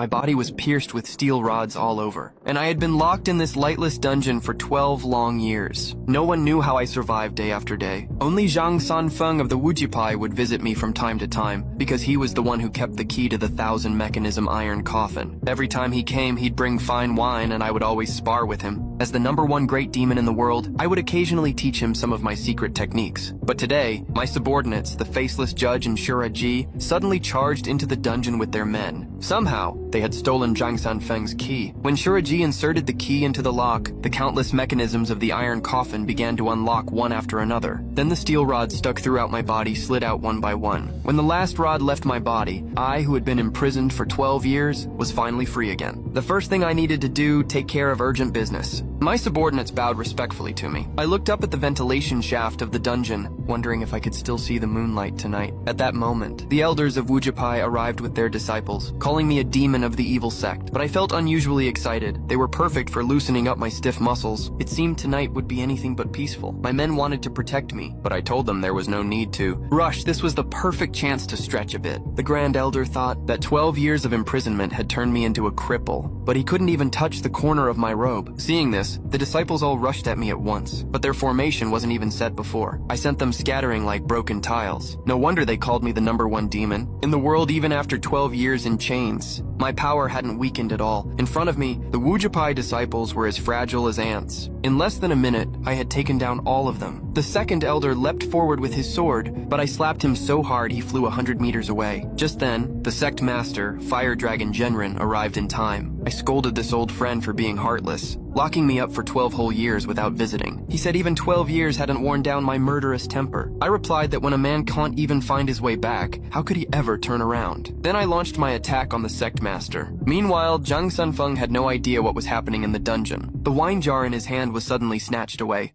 My body was pierced with steel rods all over, and I had been locked in this lightless dungeon for 12 long years. No one knew how I survived day after day. Only Zhang Sanfeng of the Wujipai would visit me from time to time, because he was the one who kept the key to the 1,000-mechanism iron coffin. Every time he came, he'd bring fine wine, and I would always spar with him. As the #1 great demon in the world, I would occasionally teach him some of my secret techniques. But today, my subordinates, the Faceless Judge and Shura Ji, suddenly charged into the dungeon with their men. Somehow, they had stolen Zhang Sanfeng's key. When Shura Ji inserted the key into the lock, the countless mechanisms of the iron coffin began to unlock one after another. Then the steel rods stuck throughout my body slid out one by one. When the last rod left my body, I, who had been imprisoned for 12 years, was finally free again. The first thing I needed to do, take care of urgent business. My subordinates bowed respectfully to me. I looked up at the ventilation shaft of the dungeon, wondering if I could still see the moonlight tonight. At that moment, the elders of Wujipai arrived with their disciples, calling me a demon of the evil sect. But I felt unusually excited. They were perfect for loosening up my stiff muscles. It seemed tonight would be anything but peaceful. My men wanted to protect me, but I told them there was no need to. Rush, this was the perfect chance to stretch a bit. The Grand Elder thought that 12 years of imprisonment had turned me into a cripple, but he couldn't even touch the corner of my robe. Seeing this, the disciples all rushed at me at once, but their formation wasn't even set before. I sent them scattering like broken tiles. No wonder they called me the #1 demon. In the world, even after 12 years in chains, my power hadn't weakened at all. In front of me, the Wujipai disciples were as fragile as ants. In less than a minute, I had taken down all of them. The second elder leapt forward with his sword, but I slapped him so hard he flew 100 meters away. Just then, the sect master, Fire Dragon Genrin, arrived in time. I scolded this old friend for being heartless, locking me up for 12 whole years without visiting. He said even 12 years hadn't worn down my murderous temper. I replied that when a man can't even find his way back, how could he ever turn around? Then I launched my attack on the sect master. Meanwhile, Zhang Sanfeng had no idea what was happening in the dungeon. The wine jar in his hand was suddenly snatched away.